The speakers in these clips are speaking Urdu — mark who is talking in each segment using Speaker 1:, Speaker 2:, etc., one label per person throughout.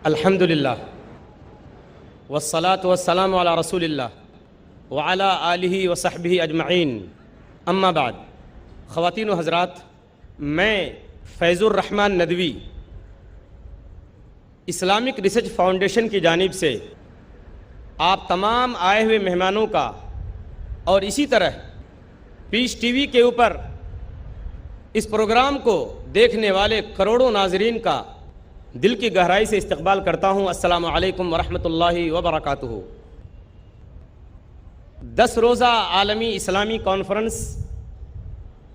Speaker 1: الحمد للہ والصلاة والسلام علی رسول اللہ وعلی آلہ وصحبہ اجمعین، اما بعد۔ خواتین و حضرات، میں فیض الرحمن ندوی اسلامک ریسرچ فاؤنڈیشن کی جانب سے آپ تمام آئے ہوئے مہمانوں کا اور اسی طرح پیس ٹی وی کے اوپر اس پروگرام کو دیکھنے والے کروڑوں ناظرین کا دل کی گہرائی سے استقبال کرتا ہوں۔ السلام علیکم ورحمۃ اللہ وبرکاتہ۔ 10 روزہ عالمی اسلامی کانفرنس،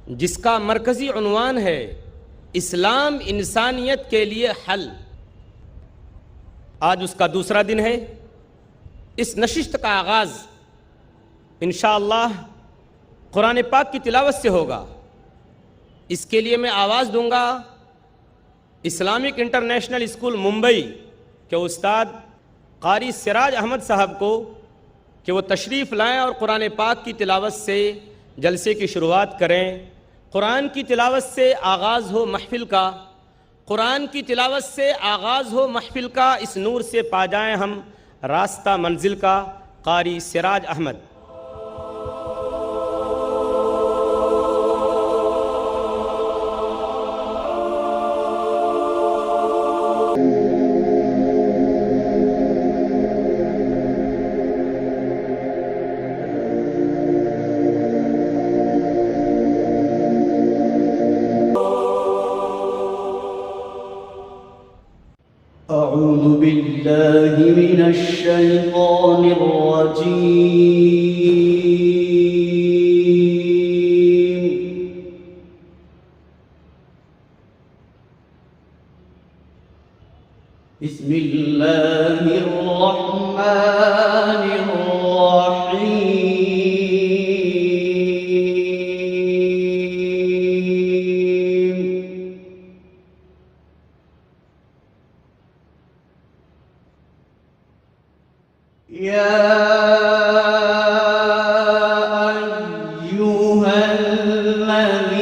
Speaker 1: جس کا مرکزی عنوان ہے اسلام انسانیت کے لیے حل، آج اس کا دوسرا دن ہے۔ اس نشست کا آغاز انشاءاللہ قرآن پاک کی تلاوت سے ہوگا۔ اس کے لیے میں آواز دوں گا اسلامک انٹرنیشنل اسکول ممبئی کے استاد قاری سراج احمد صاحب کو کہ وہ تشریف لائیں اور قرآن پاک کی تلاوت سے جلسے کی شروعات کریں۔ قرآن کی تلاوت سے آغاز ہو محفل کا، قرآن کی تلاوت سے آغاز ہو محفل کا، اس نور سے پا جائیں ہم راستہ منزل کا۔ قاری سراج احمد۔
Speaker 2: أعوذ بالله من الشيطان الرجيم. بسم الله الرحمن الرحيم. يا أيها الذين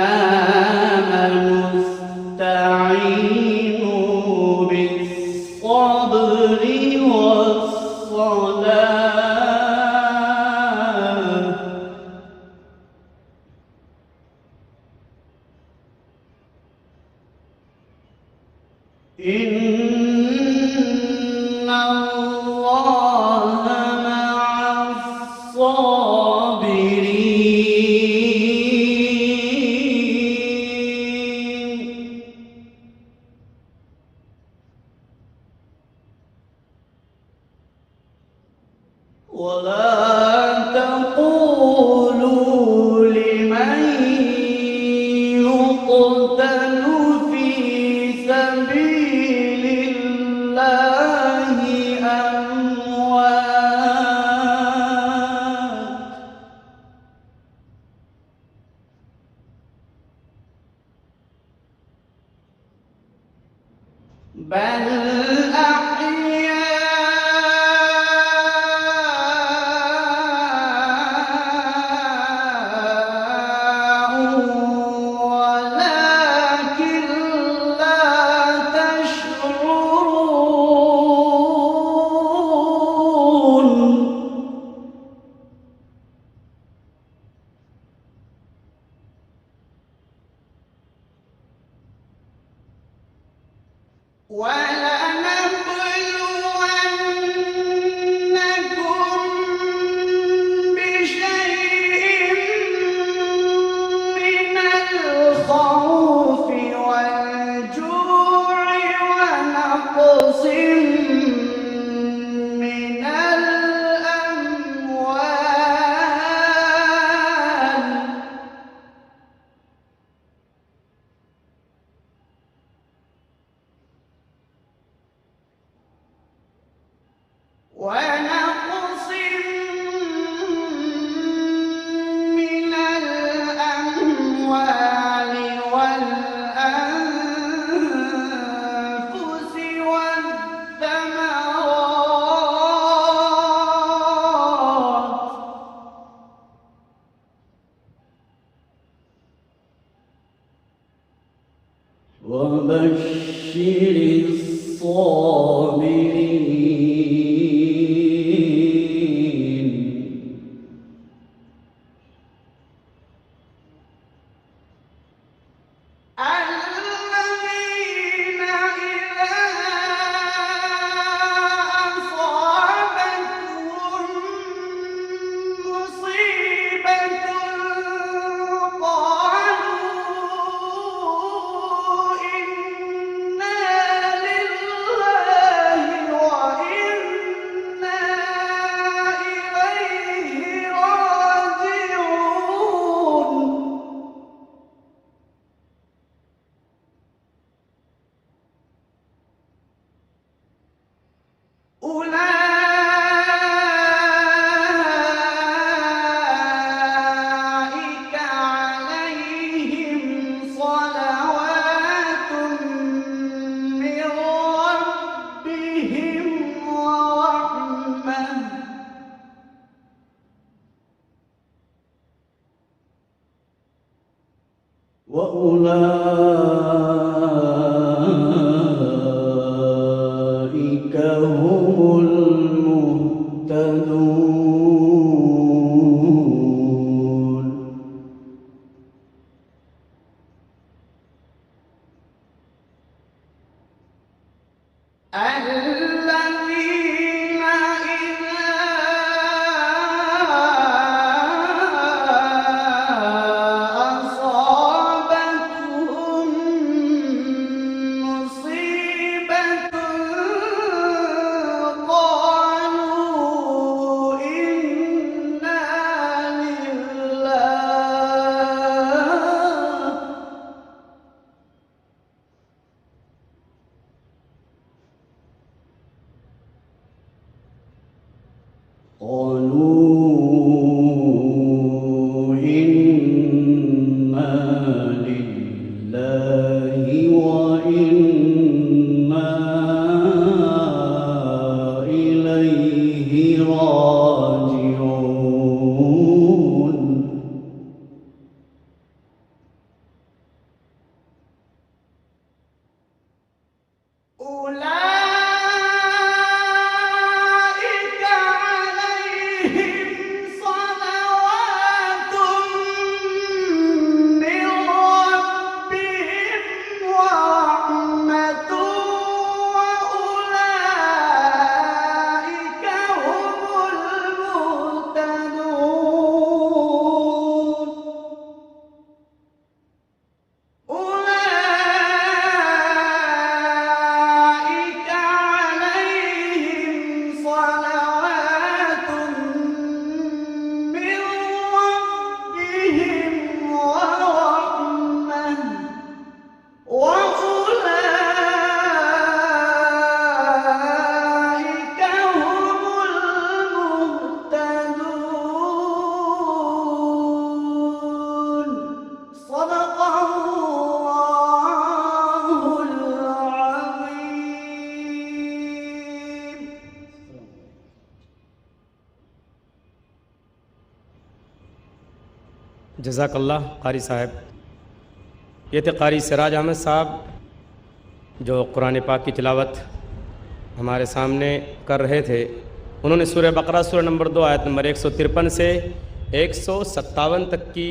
Speaker 2: آمنوا استعينوا بالصبر والصلاة إن الله مع الصابرين. ولا تقولوا لمن يقتل في سبيل الله أموات، بل أحياء ولكن لا تشعرون. ولنبلونكم بشيء من الخوف والجوع ونقص من الأموال
Speaker 3: وبشر الصابرين
Speaker 2: الذين إذا أصابتهم مصيبة قالوا إنا لله وإنا إليه راجعون أولئك عليهم صلوات من ربهم ورحمة
Speaker 3: وأولئك هم المهتدون
Speaker 2: الذين إذا أصابتهم مصيبة قالوا إنا لله قالوا إنا لله وإنا إليه راجعون أولئك عليهم صلوات من ربهم ورحمة وأولئك هم المهتدون أولئك عليهم صلوات من ربهم ورحمة وأولئك هم المهتدون صدق الله العظيم
Speaker 1: جزاک اللہ قاری صاحب. یہ تھے قاری سراج احمد صاحب جو قرآن پاک کی تلاوت ہمارے سامنے کر رہے تھے. انہوں نے سورہ بقرہ سورہ نمبر 2 آیت نمبر 153 سے 157 تک کی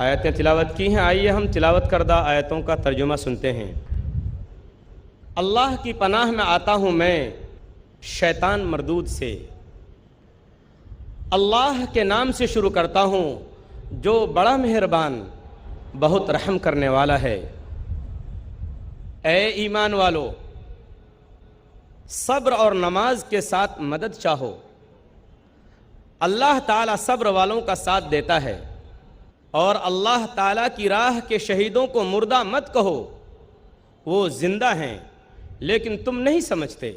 Speaker 1: آیتیں تلاوت کی ہیں. آئیے ہم تلاوت کردہ آیتوں کا ترجمہ سنتے ہیں. اللہ کی پناہ میں آتا ہوں میں شیطان مردود سے. اللہ کے نام سے شروع کرتا ہوں جو بڑا مہربان بہت رحم کرنے والا ہے. اے ایمان والو، صبر اور نماز کے ساتھ مدد چاہو. اللہ تعالیٰ صبر والوں کا ساتھ دیتا ہے. اور اللہ تعالیٰ کی راہ کے شہیدوں کو مردہ مت کہو، وہ زندہ ہیں لیکن تم نہیں سمجھتے.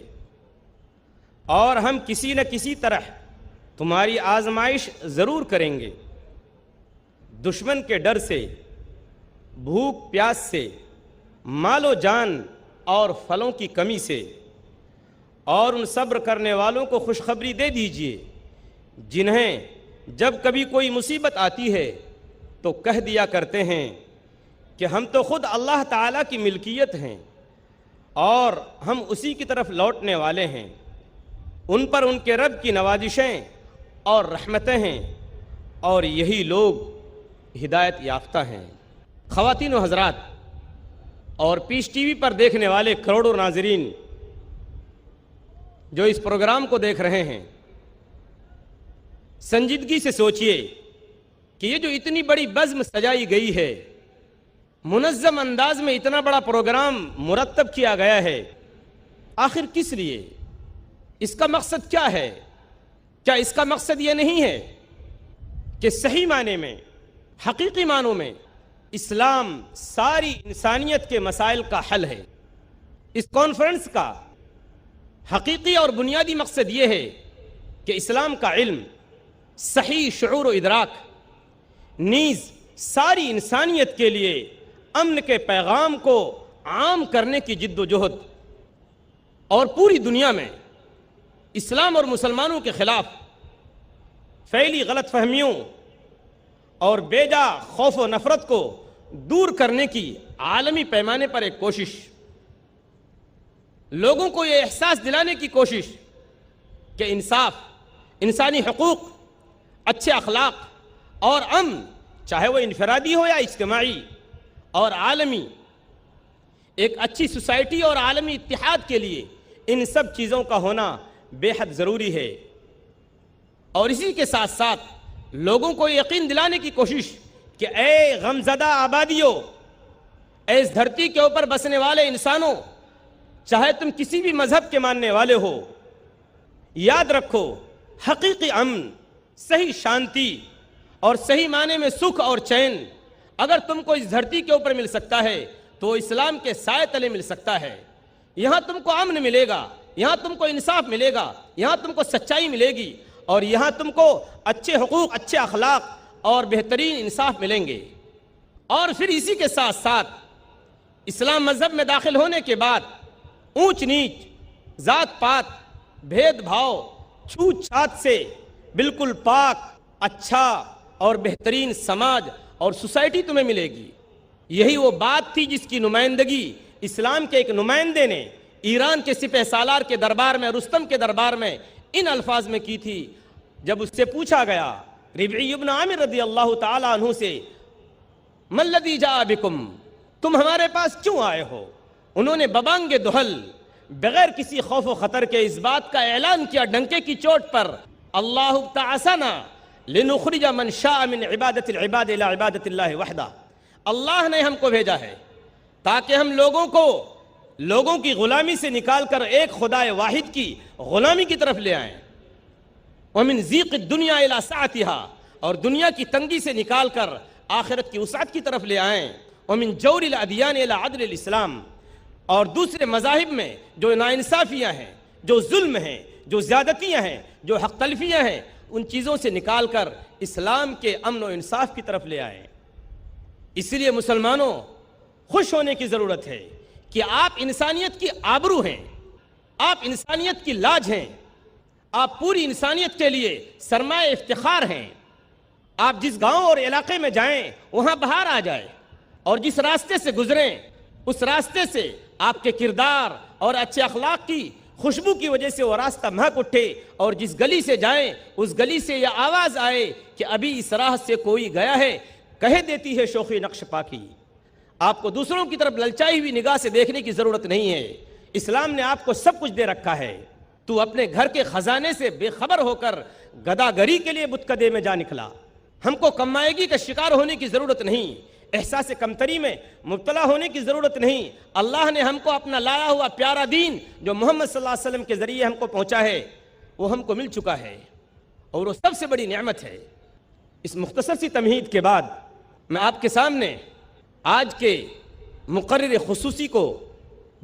Speaker 1: اور ہم کسی نہ کسی طرح تمہاری آزمائش ضرور کریں گے. دشمن کے ڈر سے، بھوک پیاس سے، مال و جان اور پھلوں کی کمی سے. اور ان صبر کرنے والوں کو خوشخبری دے دیجئے جنہیں جب کبھی کوئی مصیبت آتی ہے تو کہہ دیا کرتے ہیں کہ ہم تو خود اللہ تعالیٰ کی ملکیت ہیں اور ہم اسی کی طرف لوٹنے والے ہیں، ان پر ان کے رب کی نوازشیں اور رحمتیں ہیں، اور یہی لوگ ہدایت یافتہ ہیں۔ خواتین و حضرات اور پیس ٹی وی پر دیکھنے والے کروڑوں ناظرین جو اس پروگرام کو دیکھ رہے ہیں، سنجیدگی سے سوچئے کہ یہ جو اتنی بڑی بزم سجائی گئی ہے، منظم انداز میں اتنا بڑا پروگرام مرتب کیا گیا ہے، آخر کس لیے؟ اس کا مقصد کیا ہے؟ کیا اس کا مقصد یہ نہیں ہے کہ صحیح معنی میں، حقیقی معنوں میں اسلام ساری انسانیت کے مسائل کا حل ہے؟ اس کانفرنس کا حقیقی اور بنیادی مقصد یہ ہے کہ اسلام کا علم، صحیح شعور و ادراک، نیز ساری انسانیت کے لیے امن کے پیغام کو عام کرنے کی جد و جہد، اور پوری دنیا میں اسلام اور مسلمانوں کے خلاف پھیلی غلط فہمیوں اور بیجا خوف و نفرت کو دور کرنے کی عالمی پیمانے پر ایک کوشش، لوگوں کو یہ احساس دلانے کی کوشش کہ انصاف، انسانی حقوق، اچھے اخلاق اور امن، چاہے وہ انفرادی ہو یا اجتماعی اور عالمی، ایک اچھی سوسائٹی اور عالمی اتحاد کے لیے ان سب چیزوں کا ہونا بے حد ضروری ہے۔ اور اسی کے ساتھ ساتھ لوگوں کو یقین دلانے کی کوشش کہ اے غمزدہ آبادیوں، اے اس دھرتی کے اوپر بسنے والے انسانوں، چاہے تم کسی بھی مذہب کے ماننے والے ہو، یاد رکھو حقیقی امن، صحیح شانتی اور صحیح معنی میں سکھ اور چین اگر تم کو اس دھرتی کے اوپر مل سکتا ہے تو اسلام کے سائے تلے مل سکتا ہے۔ یہاں تم کو امن ملے گا، یہاں تم کو انصاف ملے گا، یہاں تم کو سچائی ملے گی، اور یہاں تم کو اچھے حقوق، اچھے اخلاق اور بہترین انصاف ملیں گے۔ اور پھر اسی کے ساتھ ساتھ اسلام مذہب میں داخل ہونے کے بعد اونچ نیچ، ذات پات، بھید بھاؤ، چھوت چھات سے بالکل پاک، اچھا اور بہترین سماج اور سوسائٹی تمہیں ملے گی۔ یہی وہ بات تھی جس کی نمائندگی اسلام کے ایک نمائندے نے ایران کے سپہ سالار کے دربار میں، رستم کے دربار میں ان الفاظ میں کی تھی جب اس سے پوچھا گیا، ربعی ابن عامر رضی اللہ تعالیٰ عنہ سے، ما الذی جاء بکم، تم ہمارے پاس کیوں آئے ہو؟ انہوں نے ببانگ دہل، بغیر کسی خوف و خطر کے اس بات کا اعلان کیا ڈنکے کی چوٹ پر، اللہ ابتعثنا لنخرج من شاء من عبادت العباد الى عبادت اللہ وحدہ، اللہ نے ہم کو بھیجا ہے تاکہ ہم لوگوں کی غلامی سے نکال کر ایک خدا واحد کی غلامی کی طرف لے آئیں، ومن ضیق الدنیا الی سعتها، اور دنیا کی تنگی سے نکال کر آخرت کی وسعت کی طرف لے آئیں، ومن جور الادیان الی عدل الاسلام، اور دوسرے مذاہب میں جو ناانصافیاں ہیں، جو ظلم ہیں، جو زیادتیاں ہیں، جو حق تلفیاں ہیں، ان چیزوں سے نکال کر اسلام کے امن و انصاف کی طرف لے آئیں۔ اس لیے مسلمانوں، خوش ہونے کی ضرورت ہے کہ آپ انسانیت کی آبرو ہیں، آپ انسانیت کی لاج ہیں، آپ پوری انسانیت کے لیے سرمایہ افتخار ہیں۔ آپ جس گاؤں اور علاقے میں جائیں وہاں بہار آ جائے، اور جس راستے سے گزریں اس راستے سے آپ کے کردار اور اچھے اخلاق کی خوشبو کی وجہ سے وہ راستہ مہک اٹھے، اور جس گلی سے جائیں اس گلی سے یہ آواز آئے کہ ابھی اس راہ سے کوئی گیا ہے، کہہ دیتی ہے شوخی نقش پاکی۔ آپ کو دوسروں کی طرف للچائی ہوئی نگاہ سے دیکھنے کی ضرورت نہیں ہے، اسلام نے آپ کو سب کچھ دے رکھا ہے، تو اپنے گھر کے خزانے سے بے خبر ہو کر گداگری کے لیے بتکدے میں جا نکلا۔ ہم کو کمائیگی کا شکار ہونے کی ضرورت نہیں، احساس کمتری میں مبتلا ہونے کی ضرورت نہیں۔ اللہ نے ہم کو اپنا لایا ہوا پیارا دین جو محمد صلی اللہ علیہ وسلم کے ذریعے ہم کو پہنچا ہے، وہ ہم کو مل چکا ہے، اور وہ سب سے بڑی نعمت ہے۔ اس مختصر سی تمہید کے بعد میں آپ کے سامنے آج کے مقرر خصوصی کو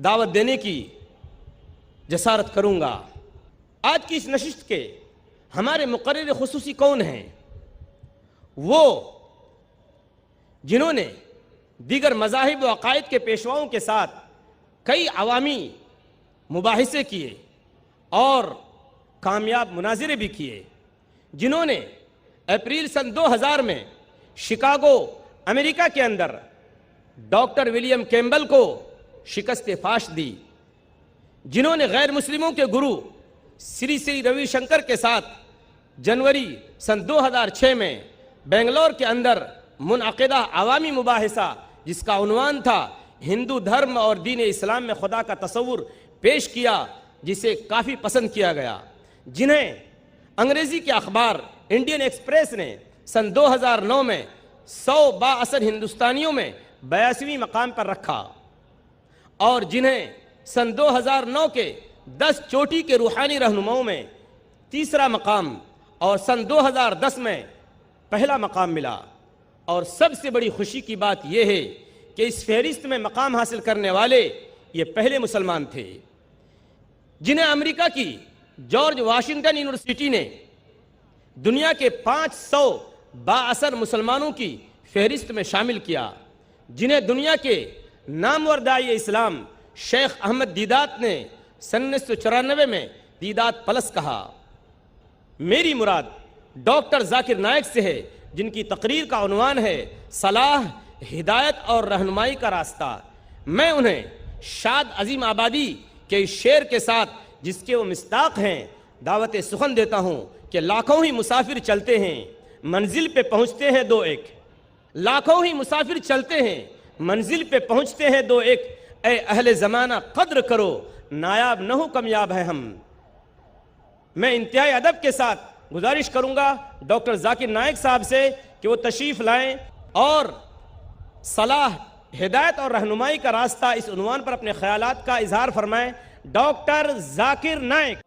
Speaker 1: دعوت دینے کی جسارت کروں گا۔ آج کی اس نشست کے ہمارے مقرر خصوصی کون ہیں؟ وہ جنہوں نے دیگر مذاہب و عقائد کے پیشواؤں کے ساتھ کئی عوامی مباحثے کیے اور کامیاب مناظرے بھی کیے، جنہوں نے اپریل سن 2000 میں شکاگو امریکہ کے اندر ڈاکٹر ولیم کیمبل کو شکست فاش دی، جنہوں نے غیر مسلموں کے گرو سری سری روی شنکر کے ساتھ جنوری سن 2006 میں بنگلور کے اندر منعقدہ عوامی مباحثہ جس کا عنوان تھا ہندو دھرم اور دین اسلام میں خدا کا تصور پیش کیا، جسے کافی پسند کیا گیا، جنہیں انگریزی کے اخبار انڈین ایکسپریس نے سن 2009 میں 100 بااثر ہندوستانیوں میں 82ویں مقام پر رکھا، اور جنہیں سن 2009 کے 10 چوٹی کے روحانی رہنماؤں میں 3را مقام اور سن 2010 میں پہلا مقام ملا۔ اور سب سے بڑی خوشی کی بات یہ ہے کہ اس فہرست میں مقام حاصل کرنے والے یہ پہلے مسلمان تھے، جنہیں امریکہ کی جارج واشنگٹن یونیورسٹی نے دنیا کے 500 بااثر مسلمانوں کی فہرست میں شامل کیا، جنہیں دنیا کے نامور داعی اسلام شیخ احمد دیدات نے سن 1994 میں دیدات پلس کہا۔ میری مراد ڈاکٹر ذاکر نائک سے ہے، جن کی تقریر کا عنوان ہے صلاح، ہدایت اور رہنمائی کا راستہ۔ میں انہیں شاد عظیم آبادی کے اس شعر کے ساتھ، جس کے وہ مصداق ہیں، دعوت سخن دیتا ہوں کہ لاکھوں ہی مسافر چلتے ہیں، منزل پہ پہنچتے ہیں دو ایک۔ لاکھوں ہی مسافر چلتے ہیں، منزل پہ پہنچتے ہیں دو ایک، اے اہل زمانہ قدر کرو، نایاب نہ ہو کمیاب ہے ہم۔ میں انتہائی ادب کے ساتھ گزارش کروں گا ڈاکٹر ذاکر نائک صاحب سے کہ وہ تشریف لائیں اور صلاح، ہدایت اور رہنمائی کا راستہ اس عنوان پر اپنے خیالات کا اظہار فرمائیں۔ ڈاکٹر ذاکر نائک۔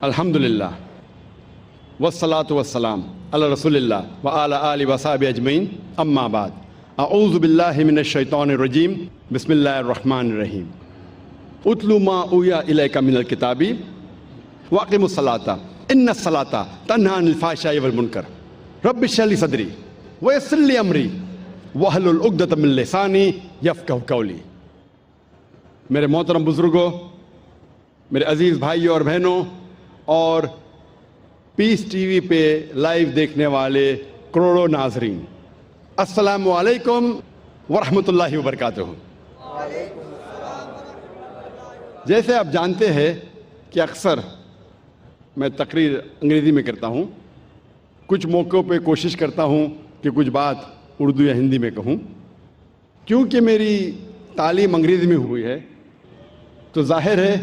Speaker 4: الحمدللہ والصلاة والسلام علی رسول اللہ وعلی آلہ وصحبہ اجمعین، اما بعد، اعوذ باللہ من الشیطان الرجیم، بسم اللہ الرحمن الرحیم۔ اتلو ما اوحی الیک من الکتاب واقم الصلاۃ ان الصلاۃ تنہی عن الفحشاء والمنکر رب اشرح لی صدری ویسر لی امری واحلل عقدۃ من لسانی یفقہوا قولی۔ میرے محترم بزرگوں، میرے عزیز بھائیوں اور بہنوں، اور پیس ٹی وی پہ لائیو دیکھنے والے کروڑوں ناظرین، السلام علیکم ورحمۃ اللہ وبرکاتہ۔ جیسے آپ جانتے ہیں کہ اکثر میں تقریر انگریزی میں کرتا ہوں، کچھ موقعوں پہ کوشش کرتا ہوں کہ کچھ بات اردو یا ہندی میں کہوں۔ کیونکہ میری تعلیم انگریزی میں ہوئی ہے تو ظاہر ہے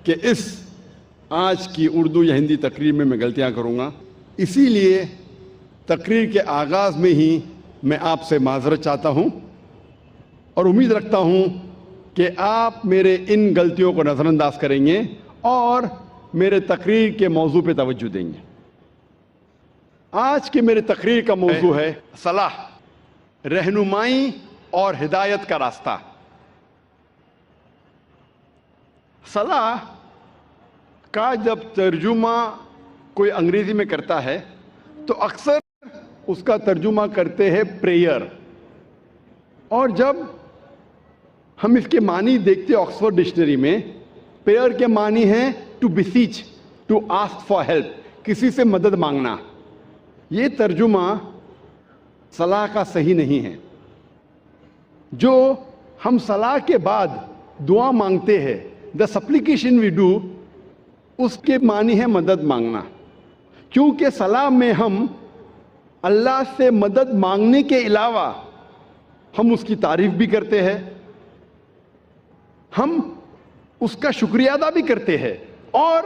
Speaker 4: کہ اس آج کی اردو یا ہندی تقریر میں غلطیاں کروں گا، اسی لیے تقریر کے آغاز میں ہی میں آپ سے معذرت چاہتا ہوں اور امید رکھتا ہوں کہ آپ میرے ان غلطیوں کو نظر انداز کریں گے اور میرے تقریر کے موضوع پہ توجہ دیں گے۔ آج کی میری تقریر کا موضوع ہے صلاح، رہنمائی اور ہدایت کا راستہ۔ صلاح کا جب ترجمہ کوئی انگریزی میں کرتا ہے تو اکثر اس کا ترجمہ کرتے ہیں پریئر، اور جب ہم اس کے معنی دیکھتے ہیں آکسفورڈ ڈکشنری میں، پریئر کے معنی ہیں to beseech, to ask for help, کسی سے مدد مانگنا۔ یہ ترجمہ صلاح کا صحیح نہیں ہے۔ جو ہم صلاح کے بعد دعا مانگتے ہیں، the supplication we do، اس کے معنی ہے مدد مانگنا، کیونکہ صلاح میں ہم اللہ سے مدد مانگنے کے علاوہ ہم اس کی تعریف بھی کرتے ہیں, ہم اس کا شکریہ ادا بھی کرتے ہیں, اور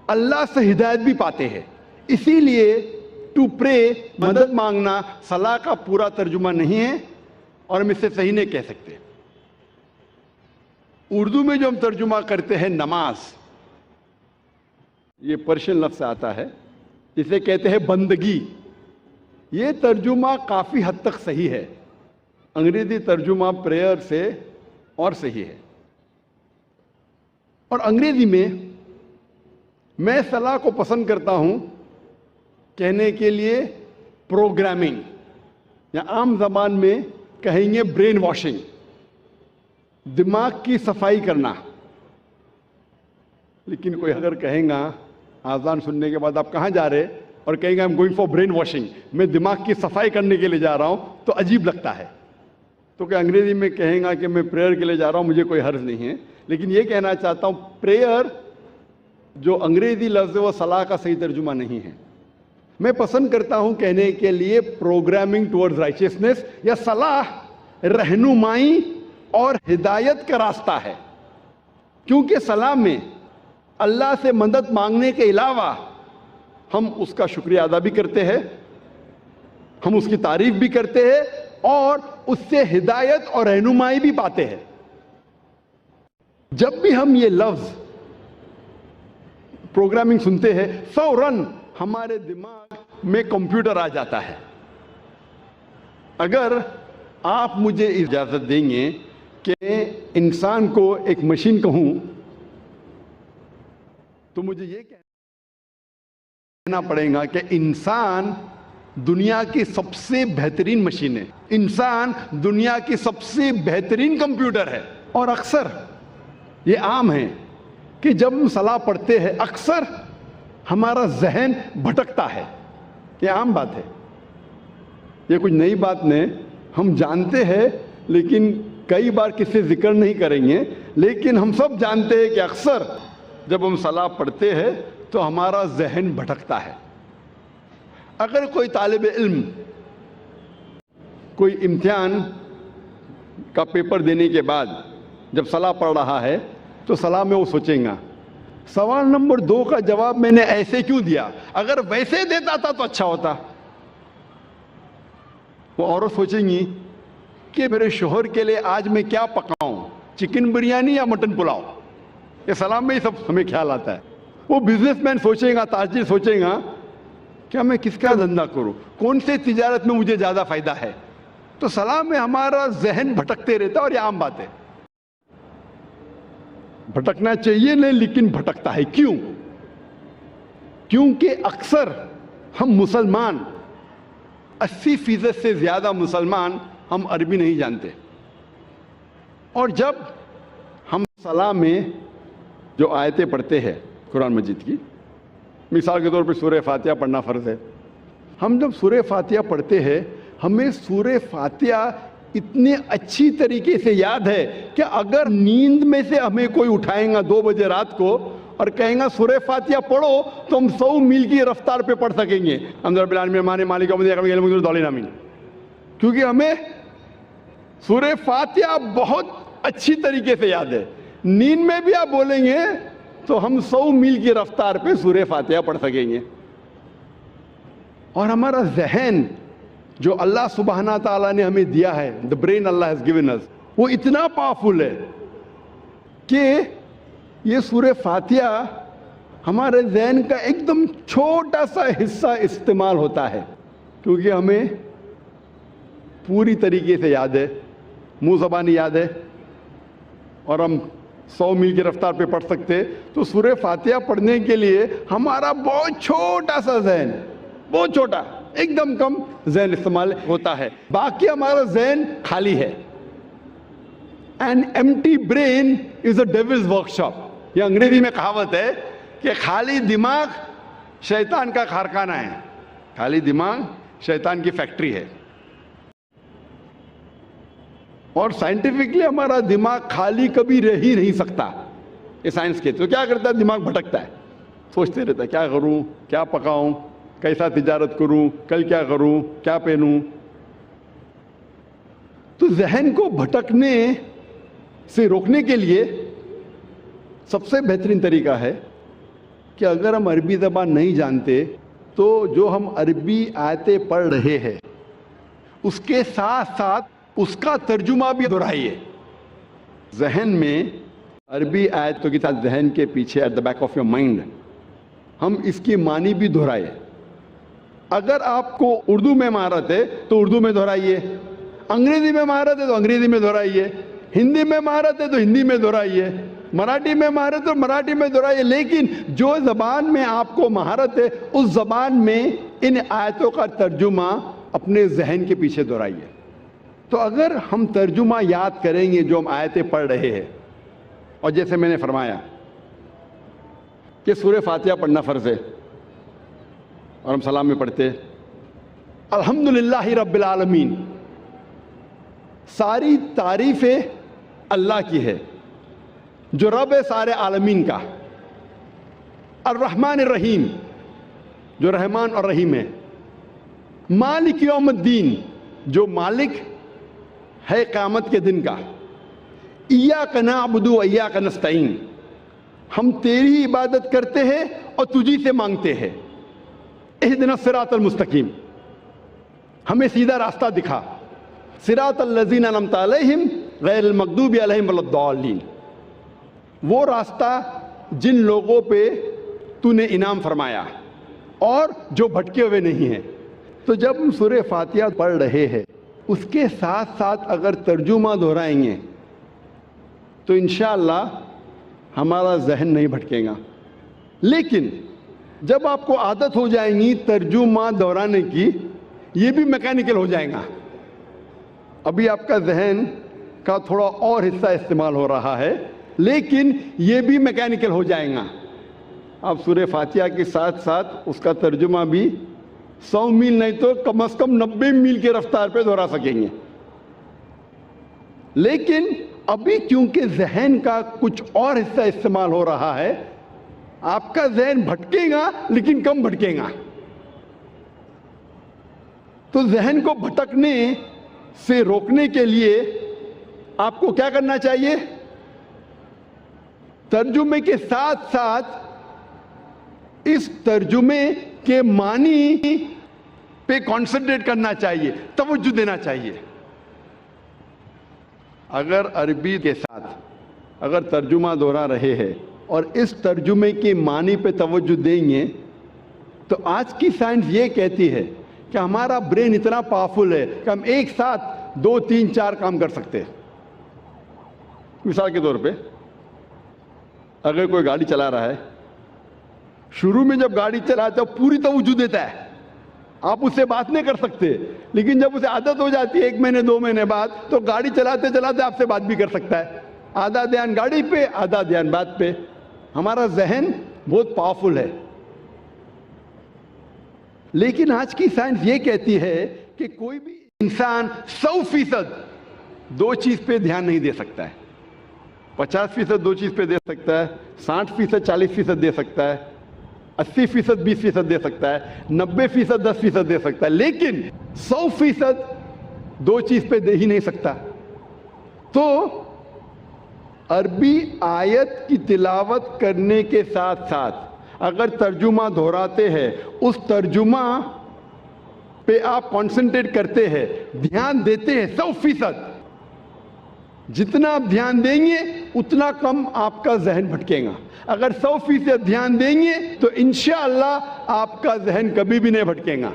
Speaker 4: اللہ سے ہدایت بھی پاتے ہیں. اسی لیے ٹو پرے, مدد مانگنا, صلاح کا پورا ترجمہ نہیں ہے اور ہم اس سے صحیح نہیں کہہ سکتے. اردو میں جو ہم ترجمہ کرتے ہیں نماز, یہ پرشین لفظ سے آتا ہے, جسے کہتے ہیں بندگی. یہ ترجمہ کافی حد تک صحیح ہے. انگریزی ترجمہ پریئر سے اور صحیح ہے. اور انگریزی میں صلاح کو پسند کرتا ہوں کہنے کے لیے پروگرامنگ, یا عام زبان میں کہیں گے برین واشنگ, دماغ کی صفائی کرنا. لیکن کوئی اگر کہیں گا آذان سننے کے بعد آپ کہاں جا رہے, اور کہیں گے I'm going for brain washing, میں دماغ کی صفائی کرنے کے لیے جا رہا ہوں, تو عجیب لگتا ہے. تو کہ انگریزی میں کہیں گا کہ میں پریئر کے لیے جا رہا ہوں, مجھے کوئی حرج نہیں ہے. لیکن یہ کہنا چاہتا ہوں پریئر جو انگریزی لفظ ہے وہ صلاح کا صحیح ترجمہ نہیں ہے. میں پسند کرتا ہوں کہنے کے لیے پروگرامنگ ٹورڈز رائچسنس, یا صلاح رہنمائی اور ہدایت کا راستہ ہے. کیونکہ صلاح میں اللہ سے مدد مانگنے کے علاوہ ہم اس کا شکریہ ادا بھی کرتے ہیں, ہم اس کی تعریف بھی کرتے ہیں, اور اس سے ہدایت اور رہنمائی بھی پاتے ہیں. جب بھی ہم یہ لفظ پروگرامنگ سنتے ہیں, فوراً ہمارے دماغ میں کمپیوٹر آ جاتا ہے. اگر آپ مجھے اجازت دیں گے کہ انسان کو ایک مشین کہوں, تو مجھے یہ کہنا پڑے گا کہ انسان دنیا کی سب سے بہترین مشین ہے, انسان دنیا کی سب سے بہترین کمپیوٹر ہے. اور اکثر یہ عام ہے کہ جب ہم صلاح پڑھتے ہیں اکثر ہمارا ذہن بھٹکتا ہے. یہ عام بات ہے, یہ کچھ نئی بات نہیں, ہم جانتے ہیں, لیکن کئی بار کسی ذکر نہیں کریں گے. لیکن ہم سب جانتے ہیں کہ اکثر جب ہم صلاح پڑھتے ہیں تو ہمارا ذہن بھٹکتا ہے. اگر کوئی طالب علم کوئی امتحان کا پیپر دینے کے بعد جب صلاح پڑھ رہا ہے تو صلاح میں وہ سوچیں گا سوال نمبر 2 کا جواب میں نے ایسے کیوں دیا, اگر ویسے دیتا تھا تو اچھا ہوتا. وہ عورت سوچیں گی کہ میرے شوہر کے لیے آج میں کیا پکاؤں, چکن بریانی یا مٹن پلاؤ. یہ صلاح میں ہی سب ہمیں خیال آتا ہے. وہ بزنس مین سوچے گا, تاجر سوچے گا کیا میں کس کا دھندا کروں, کون سے تجارت میں مجھے زیادہ فائدہ ہے. تو صلاح میں ہمارا ذہن بھٹکتے رہتا ہے, اور یہ عام بات ہے. بھٹکنا چاہیے نہیں, لیکن بھٹکتا ہے. کیوں؟ کیونکہ اکثر ہم مسلمان 80% سے زیادہ مسلمان ہم عربی نہیں جانتے. اور جب ہم صلاح میں جو آیتیں پڑھتے ہیں قرآن مجید کی, مثال کے طور پہ سورہ فاتحہ پڑھنا فرض ہے. ہم جب سورہ فاتحہ پڑھتے ہیں ہمیں سورہ فاتحہ اتنے اچھی طریقے سے یاد ہے کہ اگر نیند میں سے ہمیں کوئی اٹھائیں گا 2 بجے رات کو اور کہیں گا سورہ فاتحہ پڑھو, تو ہم 100 میل کی رفتار پہ پڑھ سکیں گے. الحمد رب العالمین مالک یوم الدین, کیونکہ ہمیں سورہ فاتحہ بہت اچھی طریقے سے یاد ہے. نیند میں بھی آپ بولیں گے تو ہم 100 میل کی رفتار پہ سورہ فاتحہ پڑھ سکیں گے. اور ہمارا ذہن جو اللہ سبحانہ تعالیٰ نے ہمیں دیا ہے, the brain Allah has given us, وہ اتنا پاورفل ہے کہ یہ سورہ فاتحہ ہمارے ذہن کا ایک دم چھوٹا سا حصہ استعمال ہوتا ہے, کیونکہ ہمیں پوری طریقے سے یاد ہے, منہ زبانی یاد ہے, اور ہم 100 میل کی رفتار پہ پڑھ سکتے. تو سورہ فاتحہ پڑھنے کے لیے ہمارا بہت چھوٹا سا ذہن, بہت چھوٹا, ایک دم کم ذہن استعمال ہوتا ہے. باقی ہمارا ذہن خالی ہے. An empty brain is a devil's workshop. یہ انگریزی میں کہاوت ہے کہ خالی دماغ شیطان کا کارخانہ ہے. خالی دماغ شیطان کی فیکٹری ہے. اور سائنٹیفکلی ہمارا دماغ خالی کبھی رہ ہی نہیں سکتا. یہ سائنس کے تو کیا کرتا ہے, دماغ بھٹکتا ہے, سوچتے رہتا ہے کیا کروں, کیا پکاؤں, کیسا تجارت کروں, کل کیا کروں, کیا پہنوں. تو ذہن کو بھٹکنے سے روکنے کے لیے سب سے بہترین طریقہ ہے کہ اگر ہم عربی زبان نہیں جانتے تو جو ہم عربی آیتیں پڑھ رہے ہیں اس کے ساتھ ساتھ اس کا ترجمہ بھی دہرائیے. ذہن میں عربی آیتوں کے ساتھ ذہن کے پیچھے at the back of your mind ہم اس کی معنی بھی دہرائے. اگر آپ کو اردو میں مہارت ہے تو اردو میں دہرائیے, انگریزی میں مہارت ہے تو انگریزی میں دہرائیے, ہندی میں مہارت ہے تو ہندی میں دہرائیے, مراٹھی میں مہارت ہے تو مراٹھی میں دہرائیے. لیکن جو زبان میں آپ کو مہارت ہے اس زبان میں ان آیتوں کا ترجمہ اپنے ذہن کے پیچھے دہرائیے. تو اگر ہم ترجمہ یاد کریں گے جو ہم آیتیں پڑھ رہے ہیں, اور جیسے میں نے فرمایا کہ سورہ فاتحہ پڑھنا فرض ہے اور ہم سلام میں پڑھتے الحمدللہ رب العالمین, ساری تعریفیں اللہ کی ہے جو رب ہے سارے عالمین کا, الرحمن الرحیم جو رحمان اور رحیم ہے, مالک یوم الدین جو مالک ہے قیامت کے دن کا, ایاک نعبد و ایاک نستعین ہم تیری عبادت کرتے ہیں اور تجھی سے مانگتے ہیں, اہدنا الصراط المستقیم ہمیں سیدھا راستہ دکھا, صراط الذین انعمت علیہم غیر المغضوب علیہم ولا الضالین وہ راستہ جن لوگوں پہ تو نے انعام فرمایا اور جو بھٹکے ہوئے نہیں ہیں. تو جب ہم سورہ فاتحہ پڑھ رہے ہیں اس کے ساتھ ساتھ اگر ترجمہ دہرائیں گے تو انشاءاللہ ہمارا ذہن نہیں بھٹکے گا. لیکن جب آپ کو عادت ہو جائیں گی ترجمہ دہرانے کی, یہ بھی میکینیکل ہو جائے گا. ابھی آپ کا ذہن کا تھوڑا اور حصہ استعمال ہو رہا ہے لیکن یہ بھی میکینیکل ہو جائے گا. آپ سورہ فاتحہ کے ساتھ ساتھ اس کا ترجمہ بھی 100 میل نہیں تو کم از کم 90 میل کی رفتار پہ دہرا سکیں گے. لیکن ابھی کیونکہ ذہن کا کچھ اور حصہ استعمال ہو رہا ہے, آپ کا ذہن بھٹکے گا لیکن کم بھٹکے گا. تو ذہن کو بھٹکنے سے روکنے کے لیے آپ کو کیا کرنا چاہیے؟ ترجمے کے ساتھ ساتھ اس ترجمے کے معنی پہ کانسنٹریٹ کرنا چاہیے, توجہ دینا چاہیے. اگر عربی کے ساتھ اگر ترجمہ دہرا رہے ہیں اور اس ترجمے کے معنی پہ توجہ دیں گے تو آج کی سائنس یہ کہتی ہے کہ ہمارا برین اتنا پاورفل ہے کہ ہم ایک ساتھ 2 3 4 کام کر سکتے ہیں. مثال کے طور پہ اگر کوئی گاڑی چلا رہا ہے, شروع میں جب گاڑی چلاتا ہے پوری توجہ دیتا ہے, آپ اس سے بات نہیں کر سکتے, لیکن جب اسے عادت ہو جاتی ہے 1 مہینے 2 مہینے بعد تو گاڑی چلاتے چلاتے آپ سے بات بھی کر سکتا ہے. آدھا دھیان گاڑی پہ آدھا دھیان بات پہ. ہمارا ذہن بہت پاورفل ہے. لیکن آج کی سائنس یہ کہتی ہے کہ کوئی بھی انسان 100% 2 چیز پہ دھیان نہیں دے سکتا ہے. 50% 2 چیز پہ دے سکتا ہے, 60% 40% دے سکتا ہے, 80% 20% دے سکتا ہے, 90% 10% دے سکتا ہے, لیکن 100% 2 چیز پہ دے ہی نہیں سکتا. تو عربی آیت کی تلاوت کرنے کے ساتھ ساتھ اگر ترجمہ دہراتے ہیں, اس ترجمہ پہ آپ کانسنٹریٹ کرتے ہیں, دھیان دیتے ہیں 100%, جتنا آپ دھیان دیں گے اتنا کم آپ کا ذہن بھٹکے گا. اگر 100% دھیان دیں گے تو انشاءاللہ آپ کا ذہن کبھی بھی نہیں بھٹکے گا.